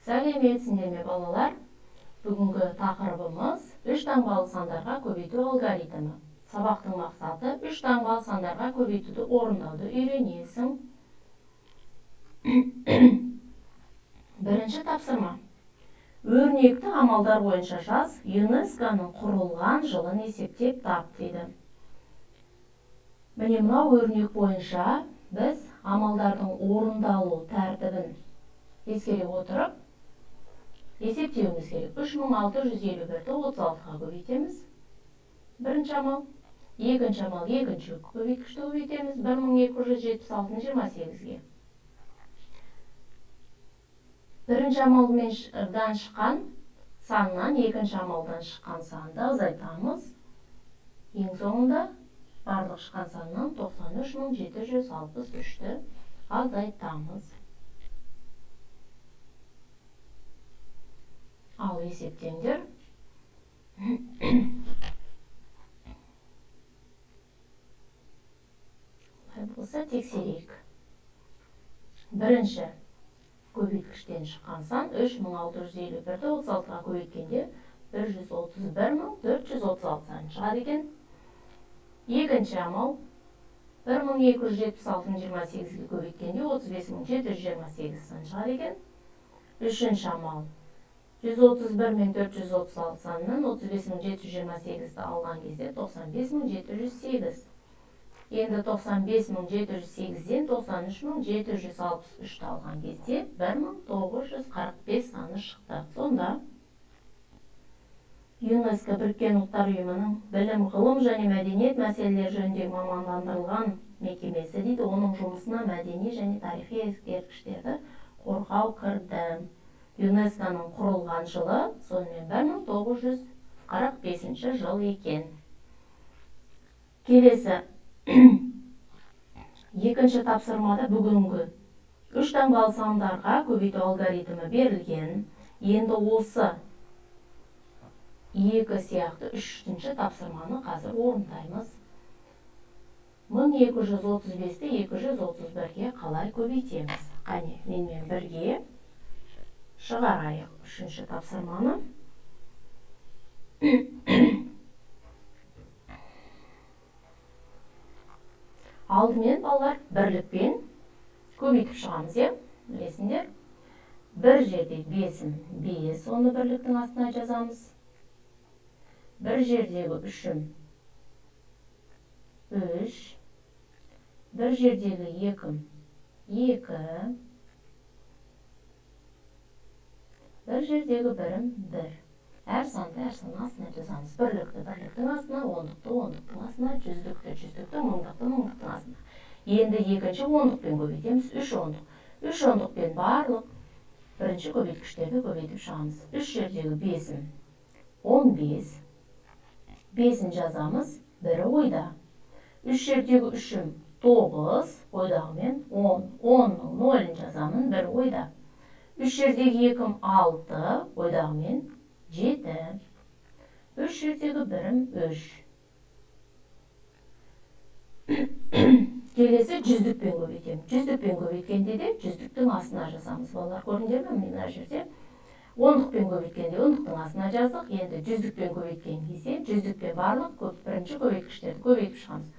Сәлеметсіңдер ме балалар? Бүгінгі тақырыбымыз 3 таңбалы сандарға көбейту алгоритмі. Сабақтың мақсаты 3 таңбалы сандарға көбейтуді орындауды үйренесің. Бірінші тапсырма. Өрнекті амалдар бойынша жаз, ЮНЕСКО-ның құрылған жылын есептеп тап дейді. Міне мынау өрнек бойынша біз амалдардың орындалу тәртібін ескере отырып есептеуіміз керек. 3651-ді 36-ға көбейтеміз. Бірінші амал. Екінші амал, екінші көбейткішті көбейтеміз. 1276-ны 28-ге. Бірінші амалдан шыққан саннан екінші амалдан шыққан санды азайтамыз. Ең соңында барлық шыққан саннан 93763-ті азайтамыз. Ал есептеңдер. Болса тексерейік. Бірінші көбейткіштен шыққан сан 3651-ді 36-ға көбейткенде 131436 сан шығады екен. Екінші амал 1276-ны 28-ге көбейткенде 35728 сан шығады екен. Үшінші амал 131 мен 436 санынан 35728-ді алған кезде 95708. Енді 95708-ден 93763-ті алған кезде 1945 саны шықты. Сонда ЮНЕСКО Біріккен ұлттар ұйымының білім, ғылым және мәдениет мәселелері жөніндегі мамандандырылған мекемесі дейді. Оның жұмысына мәдени және тарихи ескерткіштерді қорғау кірді. ЮНЕСКО-ның құрылған жылы сонымен 1945 жыл екен. Келесі екінші тапсырмада бүгінгі 3 таңбалы сандарға көбейту алгоритмі берілген. Енді осы 2 сияқты 3-ші тапсырманы қазір орындаймыз. 1235-ті 231-ге қалай көбейтеміз? Қане, менімен бірге шығарайық 3-ші тапсырманы. Алдымен балалар бірлікпен көбейтіп шығамыз, білесіңдер. Бір жерде 5-ім 5, оны бірліктің астына жазамыз. Бір жердегі 3-ім 3, бір жердегі 2-ім 2, бір жердегі 1-ім 1. Әр санды астына жазамыз. Бірліктің астына, ондықтың астына, жүздікті, мыңдықтың астына. Енді екінші ондықпен көбейтеміз. 3 ондық. 3 ондықпен барлық бірінші көбейткіштерді көбейтіп шығамыз. 3 жердегі 5-ім 15. 5-ін жазамыз, 1-і ойда. 3 жердегі 3-ім 9, ойдағымен 10. 10-ның 0-ін жазамын, 1-і ойда. 3 жердегі 2-ім 6, ойдағымен 7. 3 жердегі 1-ім 3. Келесі жүздікпен көбейтем. Жүздікпен көбейткенде де жүздіктің астына жазамыз. Балалар көрдіңдер ме? Мына жерде ондықпен көбейткенде ондықтың астына жаздық. Енді жүздікпен көбейткен кезде жүздікпен барлық бірінші көбейткіштерді көбейтіп шығамыз.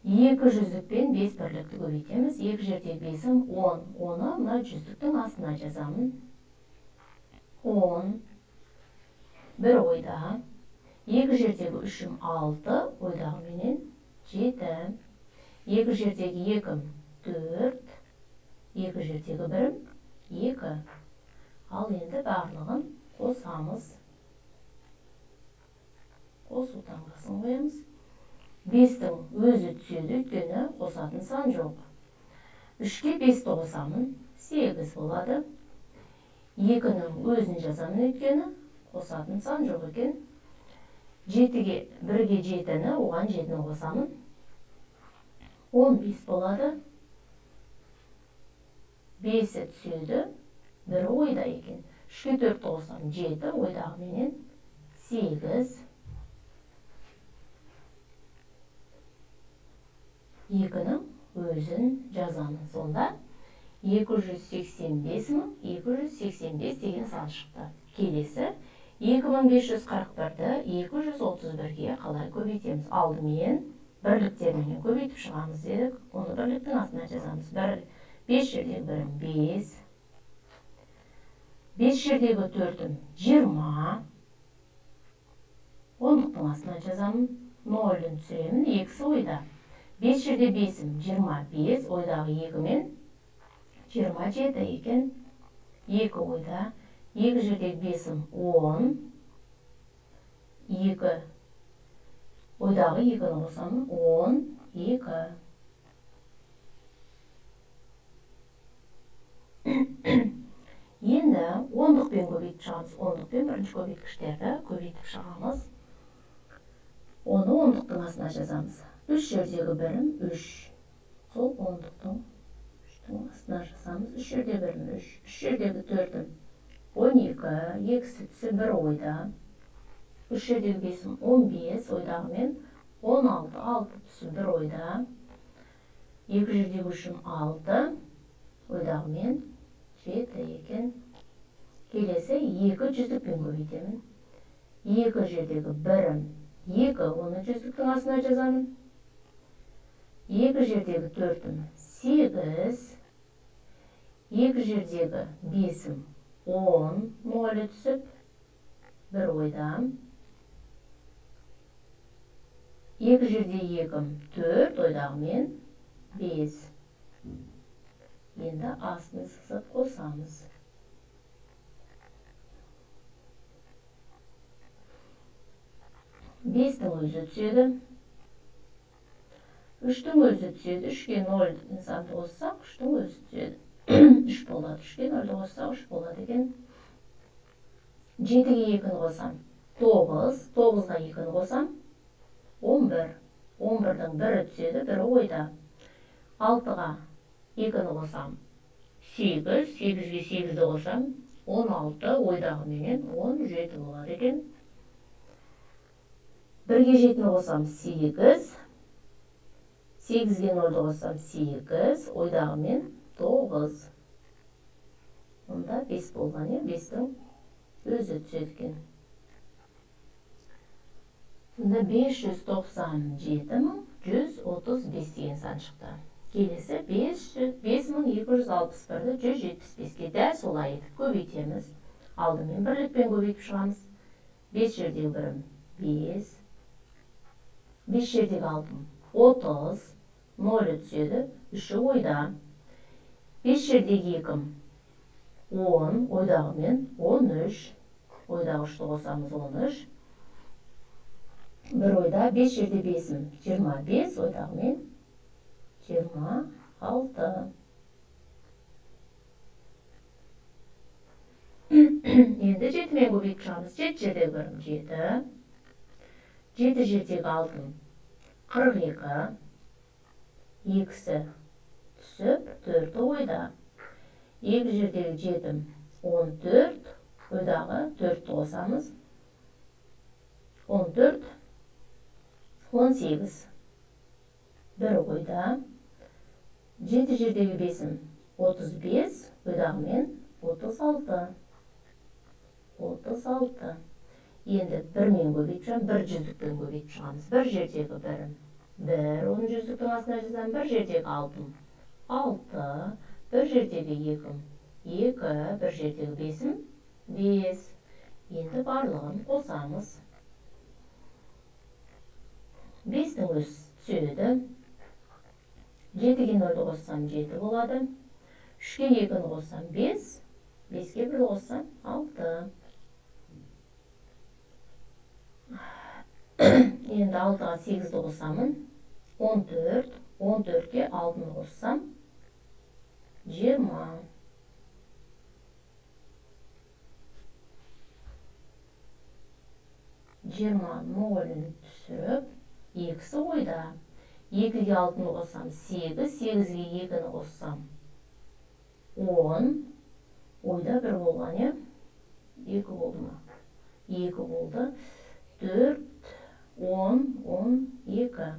2 жүздікпен 5 бірлікті көбейтеміз. 2 жердегі 5-ім 10. Оны мына жүздіктің астына жазамын. 10. 1 ойда. 2 жердегі 3-ім 6, ойдағы менен 7. 2 жердегі 2-ім 4. 2 жердегі 1-ім 2. Ал енді барлығын қосамыз. Қосу таңбасын қоямыз. 5-тің өзі түседі, өйткені қосатын сан жоқ. 3-ке 5-ті қосамын, 8 болады. 2-нің өзін жазамын, өйткені қосатын сан жоқ екен. 1-ге 7-ні, оған 7-ні қосамын. 15 болады. 5-і түседі, 1-і ойда екен. 3-ке 4-ті қосамын, 7, ойдағы менен 8. 2-нің өзін жазамын. Сонда 285.285 деген сан шықты. Келесі 2541-ді 231-ге қалай көбейтеміз? Алдымен бірліктермен көбейтіп шығамыз дедік. Оны бірліктің астына жазамыз. 5 жердегі бірім 5. 5 жердегі төртім 20. Ондықтың астына жазамын. 0-ін түсіремін. Екісі ойда. 5 жерде 5-ім 25. Ойдағы 2-мен 27 екен. 2 ойда. 2 жердегі 5-ім 10. 2 ойдағы 2-ні қосамын. 12. Енді ондықпен көбейтіп шығамыз. Ондықпен бірінші көбейткіштерді көбейтіп шығамыз. Оны ондықтың астына жазамыз. 3 жердегі бірім 3. Сол ондықтың 3-тің астына жазамыз. 3 жерде бірім 3. 3 жердегі төртім 12. Екісі түсі 1 ойда. 3 жердегі 5-ім 15. Ойдағы мен 16. 6 түсі 1 ойда. 2 жердегі 3-ім 6. Ойдағы мен 7 екен. Келесі 2 жүздікпен көбейтемін. 2 жердегі бірім 2, оны жүздіктің астына жазамын. 2 жердегі төртім 8. 2 жердегі 5-ім 10, 0 түсіп 1 ойда. 2 жерде 2-ім 4, ойдағы мен 5. Енді астын сызып қосамыз. 5-тің өзі түседі. 3-тің өзі түседі. 3-ге 0 санды қоссақ, 3-тің өзі түседі. 3 болады. 3-ге 0-ді қоссақ, 3 болады екен. 7-ге 2-ні қосам. 9. 9-ға 2-ні қосам. 11. 11-дің 1-і түседі. 1-і ойда. 6-ға 2-ні қосам. 8. 8-ге 8-ді қосам. 16. Ойдағы менен 17 болады екен. 1-ге 7-ні қосам 8. 8-ге 0-ді қосам 8. Ойдағы мен 9. Онда 5 болған, 5-тің өзі түседі. Онда 597.135 деген сан шықты. Келесі 5261-ді 175-ге дәл солай етіп көбейтеміз. Алдымен бірлікпен көбейтіп шығамыз. 5 жердегі бірім 5. 5 жердегі 6-ым 30. 0 түседі. 3-і ойда. 5 жердегі 2-ім 10. Ойдағы мен 13. Ойдағы 3-ті қосамыз 13. 1 ойда. 5 жерде 5-ім 25. Ойдағы мен 26. Енді 7-мен көбейтіп шығамыз. 7 жердегі бірім 7. 7 жердегі 6-ым 42. Екісі түсіп 4-і ойда. 2 жердегі 7-ім 14. Ойдағы 4-ті қосамыз. 14. 18. 1 ойда. 7 жердегі 5-ім 35. Ойдағы мен 36. 36. Енді 1-мен көбейтіп шығамыз. 1 жүздікпен көбейтіп шығамыз. 1 жердегі бірім 1. Оны жүздіктің астына жазамын. 1 жердегі 6-ым 6. 1 жердегі 2-ім 2. 1 жердегі 5-ім 5. Енді барлығын қосамыз. 5-тің өзі түседі. 7-ге 0-ді қоссам 7 болады. 3-ге 2-ні қоссам 5. 5-ге 1-ді қоссам 6. Енді 6-ға 8-ді қосамын. 14. 14-ге 6-ны қоссам 20. 20 0-ін түсіріп, екісі ойда. 2-ге 6-ны қоссам 8, 8-ге 2-ні қоссам 10. Ойда 1 болған, 2 болды ма? 2 болды. 4, 10, 12.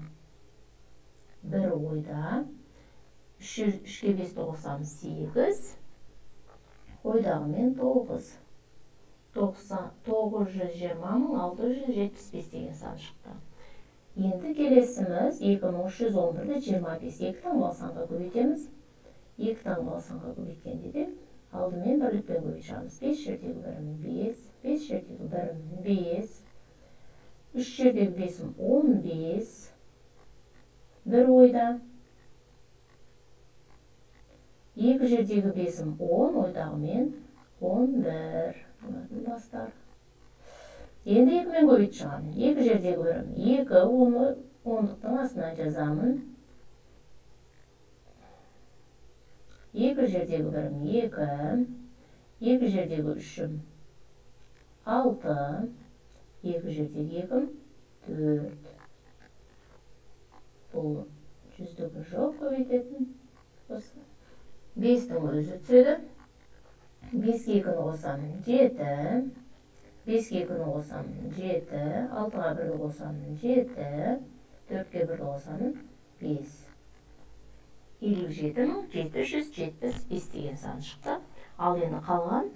1 ойда. 3'ке 5'ti қосамыз 8. Ойдағы мен 9. 920.675 деген сан шықты. Енді келесіміз 2311-ді 25. 2 таңбалы санға көбейтеміз. 2 таңбалы санға көбейткенде де алдымен бірлікпен көбейтеміз. 5 жердегі бірім 5, 5 жердегі бірім 5, 3 жердегі 5'ім 15, бір ойда. 2 жердегі 5'ім 10, ойдағы мен 11. Бұнатын бастар. Енді 2 мен көбейт шығамын. 2 жердегі бірім 2, 10'лықтың астына жазамын. 2 жердегі бірім 2, 2 жердегі 3'ім 6, 2 жердегі 2'ім 4. Бұл жүздігі жоқ көбейтетін. 5'тің өзі түседі. 5'ке 2'ні қосамын 7, 5'ке 2'ні қосамын 7, 6'ға 1'ді қосамын 7, 4'ке 1'ді қосамын 5. 57.775 деген сан шықты. Ал енді қалған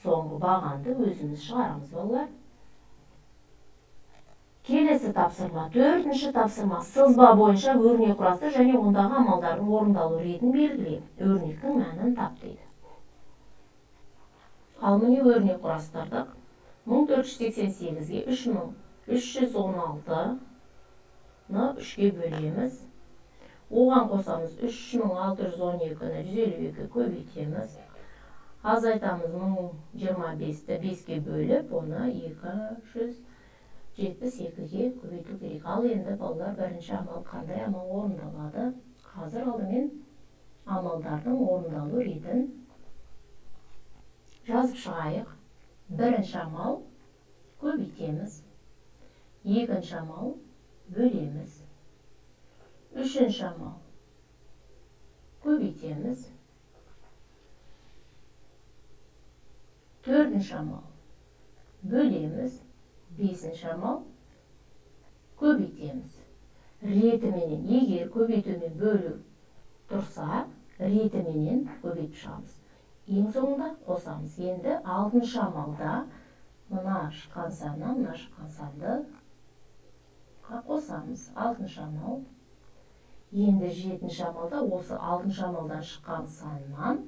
соңғы бағанды өзіміз шығарамыз балалар. Келесі тапсырма, 4-ші тапсырма, сызба бойынша өрнек құрастыр және ондағы амалдардың орындалу ретін белгіле. Өрнектің мәнін тап дейді. Ал міне өрнек құрастырдық. 1488-ге 3316-ны 3-ке бөлеміз. Оған қосамыз 3612-ні 152-ге көбейтеміз. Азайтамыз 1025-ті 5-ке бөліп, оны 272-ге көбейту керек. Ал енді балалар бірінші амал қандай амал орындалады? Қазір алдымен амалдардың орындалу ретін жазып шығайық. Бірінші амал көбейтеміз. Екінші амал бөлеміз. Үшінші амал көбейтеміз. Төртінші амал бөлеміз. Бесінші амал көбейтеміз. Ретіменен, егер көбейтумен бөлу тұрса, ретіменен көбейтіп шығамыз. Ең соңында қосамыз. Енді 6-шы амалда мына шыққан саннан, мына шыққан санды қосамыз. 6-шы амал. Енді 7-ші амалда осы 6-шы амалдан шыққан саннан,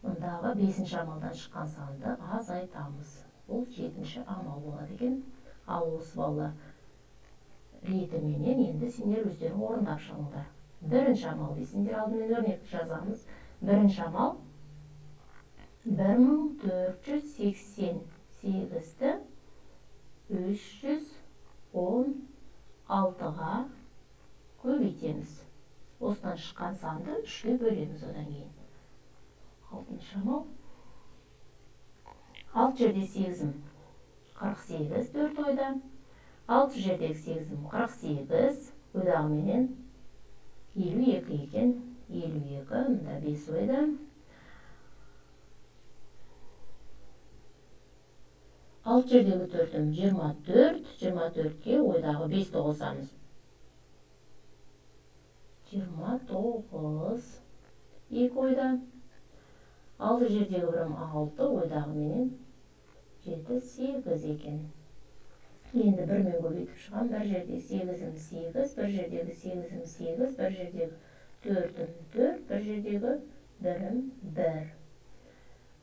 мұндағы 5-ші амалдан шыққан санды азайтамыз. Бұл 7-ші амал болады екен. Ал осы балалар ретіменен енді сендер өздерің орындап шығыңдар. Бірінші амал дейсіңдер, алдымен өрнекті жазамыз. Бірінші амал 1488-ті 316-ға көбейтеміз. Осыдан шыққан санды 3-ке бөлеміз одан кейін. 6-шы амал. 6 жерде 8'ім 48, 4 ойда. 6 жердегі 8'ім 48, ойдағы менен 52 екен. 52, мұнда 5 ойда. 6 жердегі 4'ім 24, 24-ке ойдағы 5'ті қосамыз. 29, 2 ойда. 6 жердегі 1'ім 6, ойдағы менен 7, 8 екен. Енді 1-мен көбейтіп шығам. Бір жердегі 8'ім 8, бір жердегі 8'ім 8, бір жердегі 4'ім 4, бір жердегі 1'ім 1.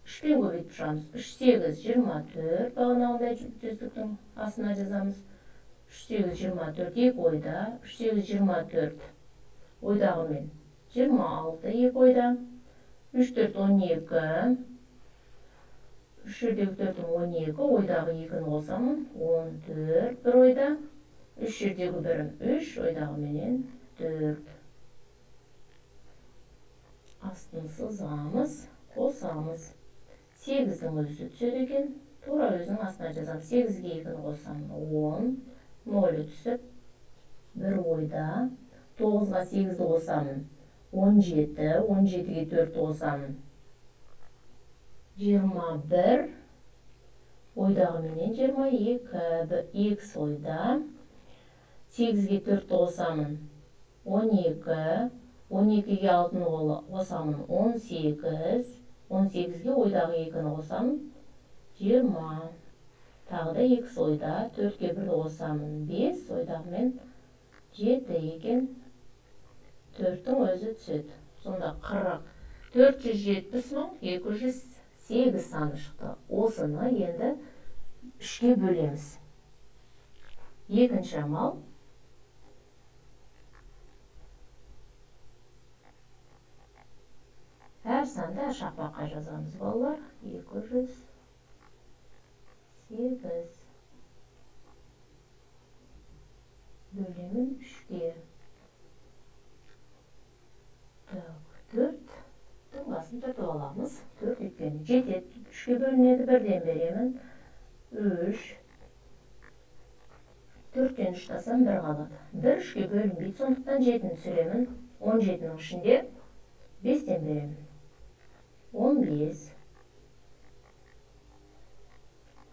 3-пен көбейтіп шығамыз. 3, 8, 24, бағанағындай жүздіктің астына жазамыз. 3, 8, 24, 2 ойда. 3, 8, 24, ойдағы мен 26, 2 ойда. 3, 4, 12, 3 жердегі 4'ім 12, ойдағы 2'ні қосамын, 14, бір ойда. 3 жердегі 1'ім 3, ойдағы менен 4. Астын сызамыз, қосамыз. 8'дің өзі түседі екен. Тура өзінің астына жазамыз. 8-ге 2'ні қосамын, 10, 0 түсіп, бір ойда. 9-ға 8'ді қосамын, 17, 17-ге 4'ті қосамын, 21, ойдағы менен 22, x ойда. 8-ге 4'ті қосамын, 12, 12-ге 6-ны қосамын 18, 18-ге ойдағы 2-ні қосамын 20, тағы да 2 ойда, 4-ге 1-ді қосамын 5, ойдағы мен 7 екен, 4-тің өзі түседі. Сонда 470.208 саны шықты. Осыны енді 3-ке бөлеміз. Екінші амал. Әр санды әр шақпаққа жазамыз, балалар. 208 бөлемін 3-ке. 4-тің басын түртіп аламыз. 4 өйткені жетеді. 3-ке бөлінеді, бірден беремін. 3. 4-тен 3 тасам 1 қалады. 1 3-ке бөлінбейді, сондықтан 7-ні түсіремін. 17-ның ішінде 5-тен беремін. 15.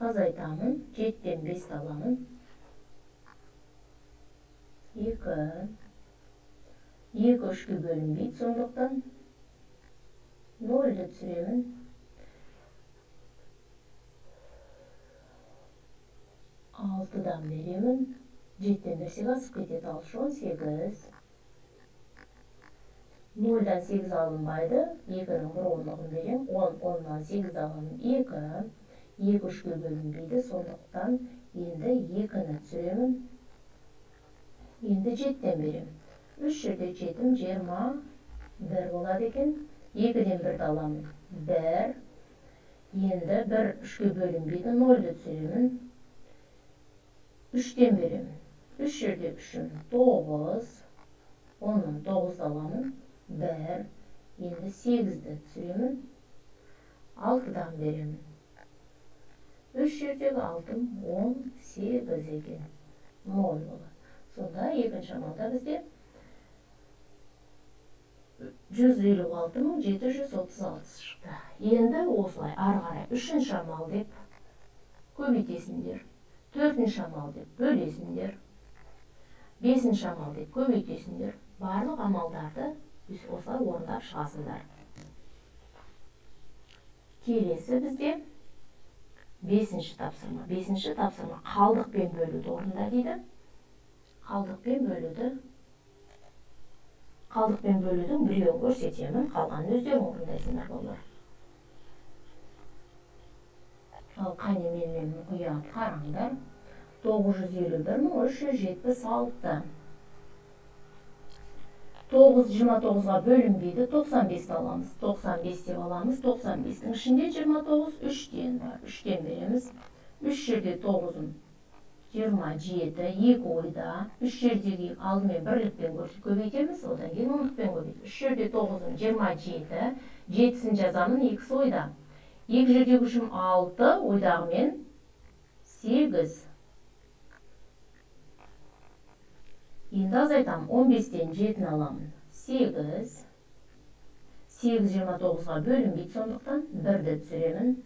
Азайтамын. 7-тен 5 аламын. 2. 2 3-ке бөлінбейді, сондықтан 0-ді түсіремін. 6-дан беремін. 7-тен берсек асып кетеді, 18. 0-дан 8 алынбайды. 2-ның 1 10-ығын берем. 10-10-нан 8 аламын. 2. 2 3-ке бөлінбейді, сондықтан енді 2-ні түсіремін. Енді 7-тен берем. 3 жерде 7-ім 21 болады екен. 2-ден 1-ді аламын. 1. Енді 1 3-ке бөлінбейді, 0-ді түсіремін. 3-тен беремін. 3 жерде 3-ім 9. 10-нан 9-ды аламын. 1. Енді 8-ді түсіремін. 6-дан беремін. 3 жердегі 6-ым 18 екен. 0 болады. Сонда екінші амалда бізде 156.736 шықты. Енді осылай ары қарай 3-ші амал деп көбейтесіңдер. 4-ші амал деп бөлесіңдер. 5-ші амал деп көбейтесіңдер. Барлық амалдарды осылай орындап шығасыңдар. Келесі бізде 5-ші тапсырма. 5-ші тапсырма қалдықпен бөлуді орында дейді. Қалдықпен бөлудің біреуін көрсетемін, қалғанын өздерің орындайсыңдар, балалар. Ал қане менімен мұқият қараңдар. 951.376. 9 29-ға бөлінбейді, 95-ді аламыз. 95 деп аламыз. 95-дің ішінде 29 3-тен бар. 3-тен береміз. 3 жерде 9-ым 27, 2 ойда. 3 жердегі алдымен бірлікпен көбейтеміз, одан кейін ондықпен көбейтеміз. 3 жерде 9-ым 27, 7-сін жазамын 2 ойда. 2 жердегі 3-ім 6, ойдағы мен 8. Енді азайтам, 15-тен 7-ні аламын. 8. 8 29-ға бөлінбейді, сондықтан 1-ді түсіремін.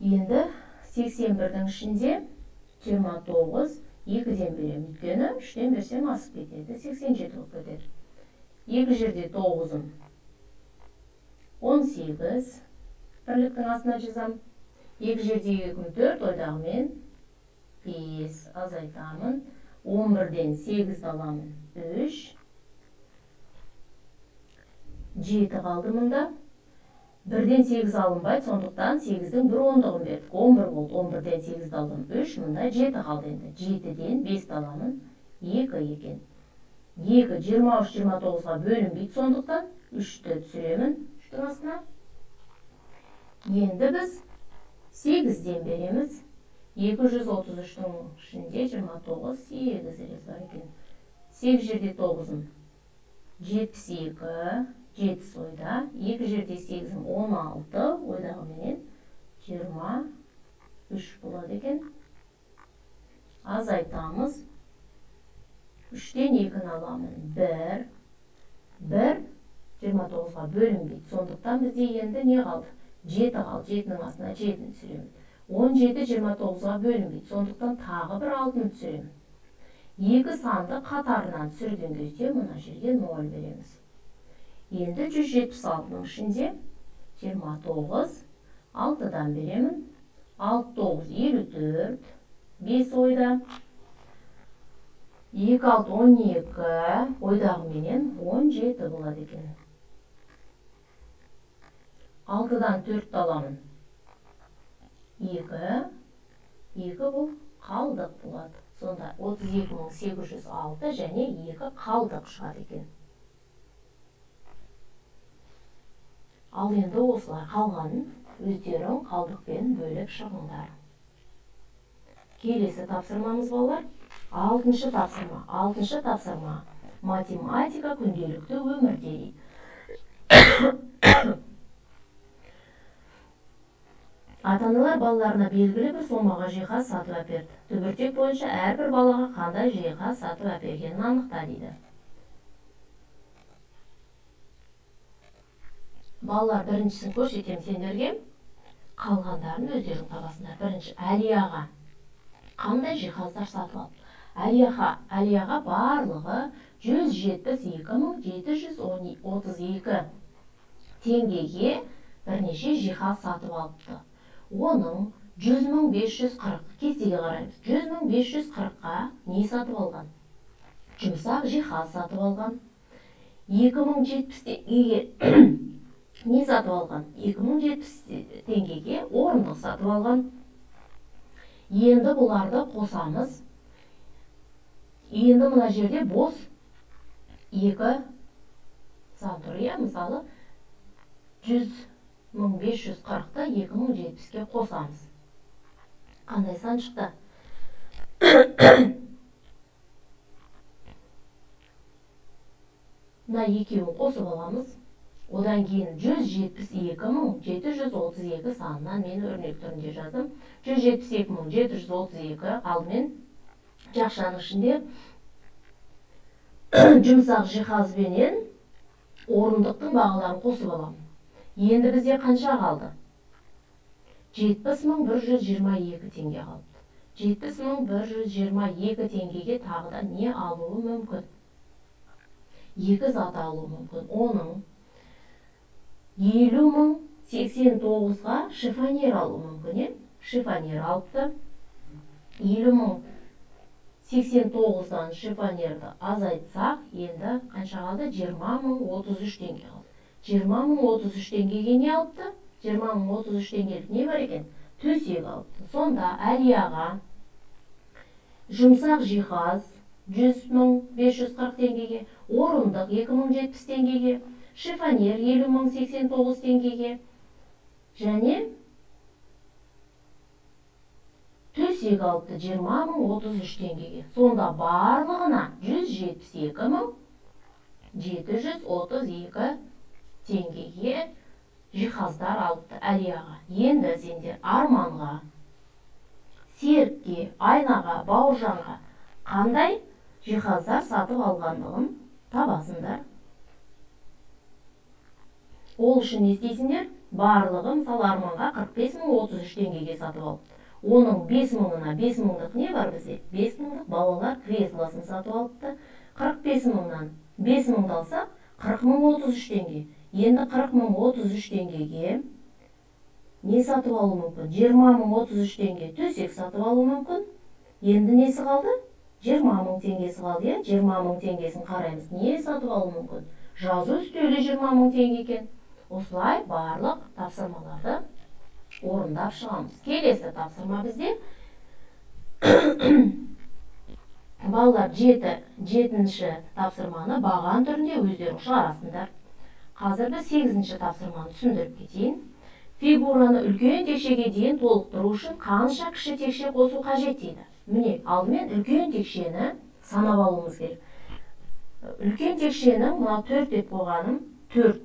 Енді 81-дің ішінде 29, 2-ден беремін. Өйткені 3-тен берсем асып кетеді, 87 болып кетеді. 2 жерде 9-ым 18. Бірліктің астына жазам. 2 жерде 2-ім 4, ойдағы мен 5. Азайтамын. 11-ден 8-ді аламын. 3. 7 қалды мұнда. 1-ден 8 алынбайды, сондықтан 8-дің 1 10-ығын бердік. 11 болды. 11-ден 8-ді алдым. 3, мұнда 7 қалды енді. 7-ден 5-ді аламын. 2 екен. 2 23-29-ға бөлінбейді, сондықтан 3-ті түсіремін. 3-тің астына. Енді біз 8-ден береміз. 233-тің ішінде 29 8 рез бар екен. 8 жерде 9-ым 72, 7 ойда. 2 жерде 8-ім 16, ойдағы менен 23 болады екен. Азайтамыз. 3-тен 2-ні аламын. 1. 1 29-ға бөлінбейді. Сондықтан бізде енді не қалды? 7 қалды. 7-нің астына 7-ні түсіремін. 17 29-ға бөлінбейді. Сондықтан тағы бір 6-ны түсіремін. екі санды қатарынан түсірген кезде мына жерге 0 береміз. Енді 176-ның ішінде 29, 6-дан беремін. 6, 9, 54, 5 ойда. 2, 6, 12, ойдағы менен 17 болады екен. 6-дан 4 аламын. 2 бұл қалдық болады. Сонда 32.806 және 2 қалдық шығады екен. Ал енді осылай қалғанын өздерің қалдықпен бөліп шығыңдар. Келесі тапсырмамыз балалар. 6-шы тапсырма. 6-шы тапсырма. Математика күнделікті өмірде. Ата-аналар балаларына белгілі бір сомаға жиһаз сатып әперді. Түбіртек бойынша әрбір балаға қандай жиһаз сатып әпергенін анықта дейді. Балалар, біріншісін көрсетем сендерге. Қалғандарын өздерің табасыңдар. Бірінші, Әлияға қандай жиһаздар сатып алды? Әлияға барлығы 172.732 теңгеге бірнеше жиһаз сатып алыпты. Оның 100.540, кестеге қараймыз. 100.540-ға не сатып алған? Жұмсақ жиһаз сатып алған. 2070 теңгеге не сатып алған? 2070 теңгеге орындық сатып алған. Енді бұларды қосамыз. Енді мына жерде бос 2 сан тұр, мысалы 100.540-ты 2070-ке қосамыз. Қандай сан шықты? Мына екеуін қосып аламыз. Одан кейін 172.732 санынан мен өрнек түрінде жаздым. 172.732 алдымен жақшаның ішінде жұмсақ жиһазбенен орындықтың бағаларын қосып аламын. Енді бізде қанша қалды? 70.122 теңге қалды. 70.122 теңгеге тағы да не алуы мүмкін? Екі зат алуы мүмкін. Оның 50.089-ға шифонер алуы мүмкін. Шифонер алыпты. 50.089-дан шифонерді азайтсақ, енді қанша қалды? 20.033 теңге қалды. 20.033 теңгеге не алыпты? 20.033 теңгелік не бар екен? Төсек алыпты. Сонда Әлияға жұмсақ жиһаз 100.540 теңгеге, орындық 2070 теңгеге, шифонер 50.089 теңгеге және төсек алыпты 20.033 теңгеге. Сонда барлығына 172.732 теңгеге жиһаздар алыпты Әлияға. Енді сендер Арманға, Серікке, Айнаға, Бауыржанға қандай жиһаздар сатып алғандығын табасыңдар. Ол үшін не істейсіңдер? Барлығы, мысалы, Арманға 45.033 теңгеге сатып алыпты. Оның 5.000-ына 5.000-лық не бар бізде? 5.000-лық балалар креслосын сатып алыпты. 45.000-нан 5.000-ды алсақ, 40.033 теңге. Енді 40.033 теңгеге не сатып алу мүмкін? 20.033 теңге төсек сатып алу мүмкін. Енді несі қалды? 20.000 теңгесі қалды. 20.000 теңгесін қараймыз. Не сатып алу мүмкін? Жазу үстелі 20.000 теңге екен. Осылай барлық тапсырмаларды орындап шығамыз. Келесі тапсырма бізде. Балалар 7-ші тапсырманы баған түрінде өздерің шығарасыңдар. Қазір біз 8-ші тапсырманы түсіндіріп кетейін. Фигураны үлкен текшеге дейін толықтыру үшін қанша кіші текше қосу қажет дейді. Міне, алдымен үлкен текшені санап алуымыз керек. Үлкен текшенің мына 4 деп қойғаным 4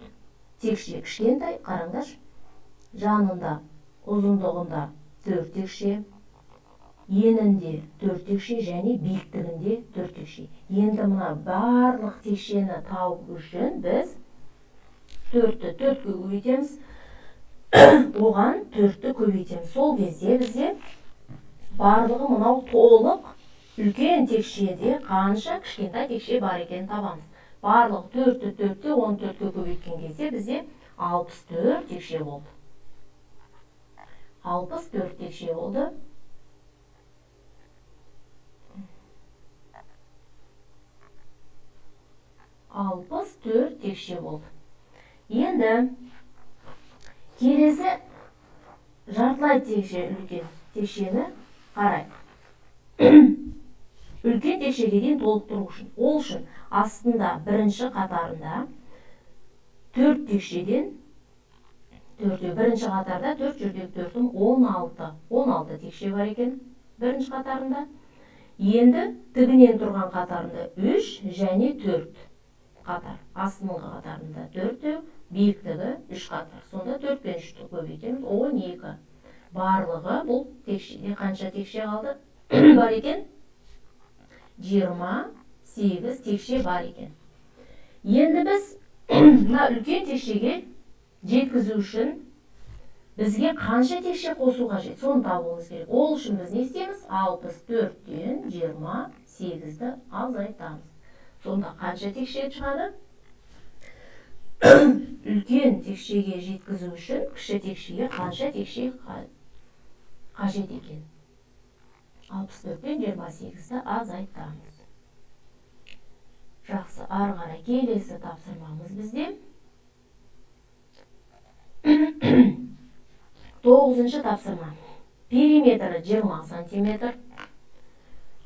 текше кішкентай, қараңдаршы. Жанында, ұзындығында 4 текше, енінде 4 текше және биіктігінде 4 текше. Енді мына барлық текшені тауып үшін біз 4-ті 4-ке көбейтеміз. Оған 4-ті көбейтеміз. Сол кезде бізде барлығы мынау толық үлкен текшеде қанша кішкентай текше бар екенін табамыз. Барлық 4-ті 4-те 14-ке көбейткен кезде бізде 64 текше болды. 64 текше болды. Енді келесі жартылай текше үлкен текшені қарайық. Үлкен текшеге дейін толықтыру үшін. Ол үшін астында бірінші қатарында 4 текшеден бірінші қатарда 4 жүрдегі 4-ім 16 текше бар екен бірінші қатарында. Енді тігінен тұрған қатарында 3 және 4 қатар. Астыңғы қатарында 4, биіктігі 3 қатар. Сонда 4 пен 3-ті көбейтеміз, 12. Барлығы бұл текшеде қанша текше қалды бар екен? 28 текше бар екен. Енді біз мына үлкен текшеге жеткізу үшін бізге қанша текше қосу қажет? Соны табуымыз керек. Ол үшін біз не істейміз? 64-тен 28-ді азайтамыз. Сонда қанша текше шығады? Үлкен текшеге жеткізу үшін кіші текшеге қанша текше қажет екен? 64-тен 28-ді азайтамыз. Жақсы, ары қарай келесі тапсырмамыз бізде. 9-шы тапсырма. Периметрі 20 см,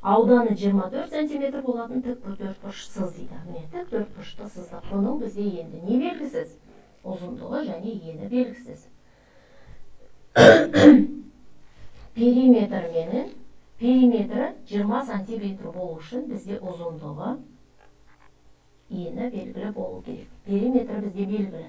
ауданы 24 см болатын тік төртбұрыш сыз дейді. Міне тік төртбұрышты сыздық. Бұның бізде енді не белгісіз? Ұзындығы және ені белгісіз. Периметрі 20 см болу үшін бізде ұзындығы, ені белгілі болу керек. Периметр бізде белгілі.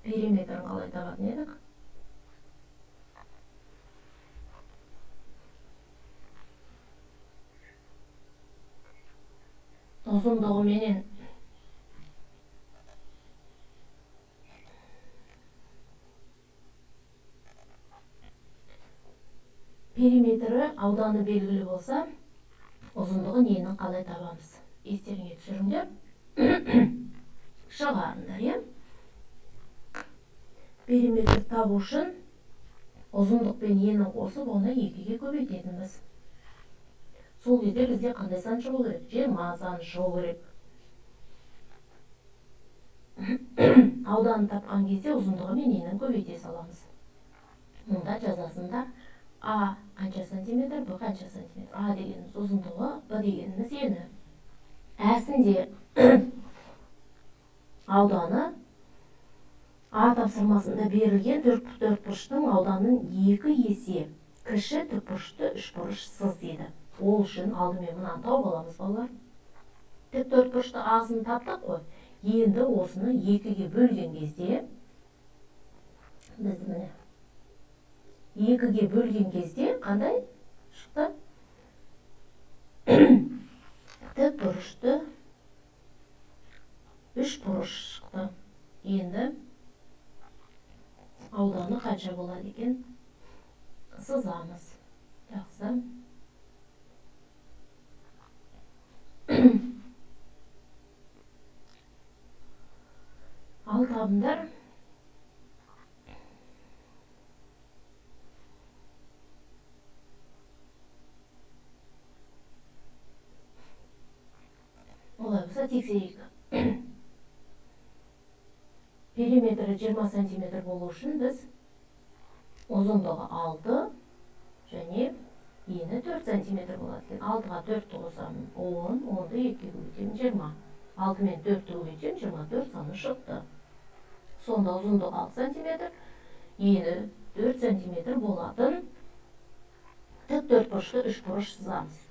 Периметрін қалай табатын едік? Ұзындығы менен периметрі ауданы белгілі болса, ұзындығын енін қалай табамыз? Естеріңе түсіріңдер. Шығарыңдар, е? Периметр табу үшін ұзындық пен ені қосып, оны 2-ге көбейтетінбіз. Сол кезде бізде қандай сан шығу керек? 20 сан шығу керек. Ауданы тапқан кезде ұзындығы мен енін көбейте саламыз. Мұнда жазасында А қанша сантиметр, Б қанша сантиметр. А дегеніміз ұзындығы, Б дегеніміз ені. Әсінде ауданы А тапсырмасында берілген төртбұрыштың ауданын 2 есе кіші тікбұрышты үшбұрыш сыз дейді. Ол үшін алдымен мынаны тауып аламыз, балалар. Тік төртбұрышты ағысын таптық қой. Енді осыны 2-ге бөлген кезде біз міне 2-ге бөлген кезде қандай шықты? Тік бұрышты үш бұрыш шықты. Енді ауданы қанша болады екен? Сызамыз. Жақсы. Ал табындар. Олай болса тексерейік. Периметрі 20 см болу үшін біз ұзындығы 6 және ені 4 см болады. 6-ға 4-ті қосамын 10, 10-ды 2-ге көбейтемін 20. 6 мен 4-ті көбейтсем 24 саны шықты. Сонда ұзындығы 6 см, ені 4 см болатын тік төртбұрышты үшбұрыш сызамыз.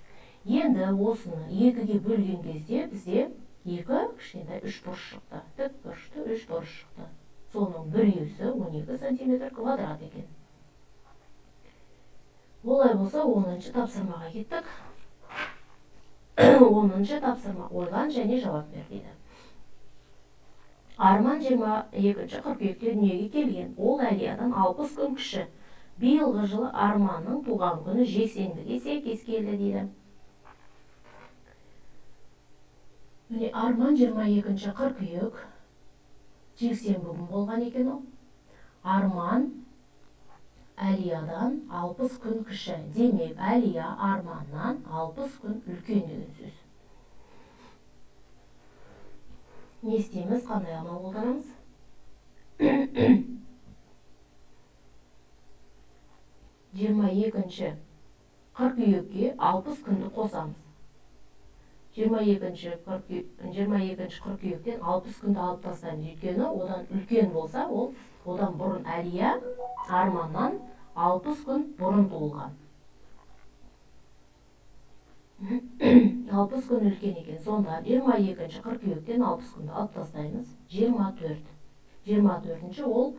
Енді осыны 2-ге бөлген кезде бізде 2 кішкентай үшбұрыш шықты. Тік бұрышты үшбұрыш шықты. Соның бір үйесі 12 см квадрат екен. Олай болса 10-шы тапсырмаға кеттік. 10-шы тапсырма ойлан және жауап бер дейді. Арман 22 қыркүйекте дүниеге келген. Ол Әлиядан 60 күн кіші. Биылғы жылы Арманның туған күні жексенбіге сәйкес келді дейді. Міне Арман 22 қыркүйек жексенбі күн болған екен ол. Арман Әлиядан 60 күн кіші. Демек, Әлия Арманнан 60 күн үлкен деген сөз. Не істейміз, қандай амал қолданамыз? 22 қыркүйекке 60 күнді қосамыз. 22 қыркүйектен 60 күнді алып тастаймыз. Өйткені одан үлкен болса, одан бұрын Әлия Арманнан 60 күн бұрын туылған. 60 күн үлкен екен. Сонда 22 қыркүйектен 60 күнді алып тастаймыз. 24. 24-ші ол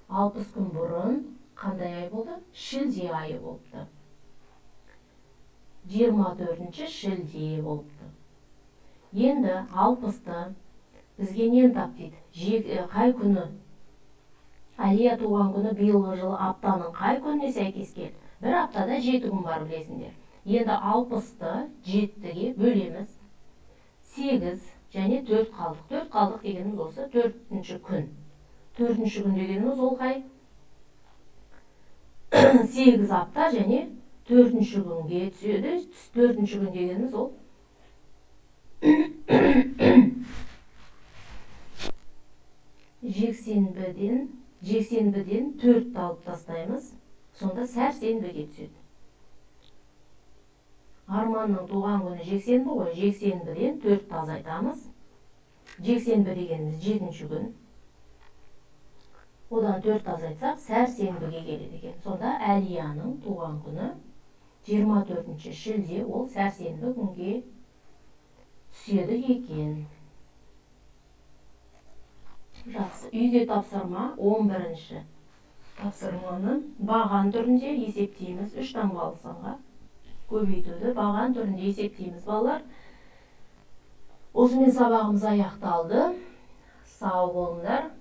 60 күн бұрын қандай ай болды? Шілде айы болыпты. 24-ші шілде болыпты. Енді 60-ты бізге нен тап дейді? Қай күні? Әлия туған күні биылғы жылы аптаның қай күніне сәйкес келді? Бір аптада 7 күн бар, білесіңдер. Енді 60-ты 7-ге бөлеміз. 8 және 4 қалдық. 4 қалдық дегеніміз осы 4-ші күн. 4-ші күн дегеніміз ол қай? 8 апта және 4-ші күнге түседі. 4-ші күн дегеніміз ол жексенбіден 4 алып тастаймыз. Сонда сәрсенбіге түседі. Арманның туған күні жексенбі ғой. Жексенбіден 4 азайтамыз. Жексенбі дегеніміз 7-ші күн. Одан 4 азайтсақ, сәрсенбіге келеді екен. Сонда Әлияның туған күні 24-ші шілде, ол сәрсенбі күнге түседі екен. Жақсы, үйге тапсырма 11-ші. Тапсырманы баған түрінде есептейміз. 3 таңбалы санға көбейтуді баған түрінде есептейміз, балалар. Осымен сабағымыз аяқталды. Сау болыңдар.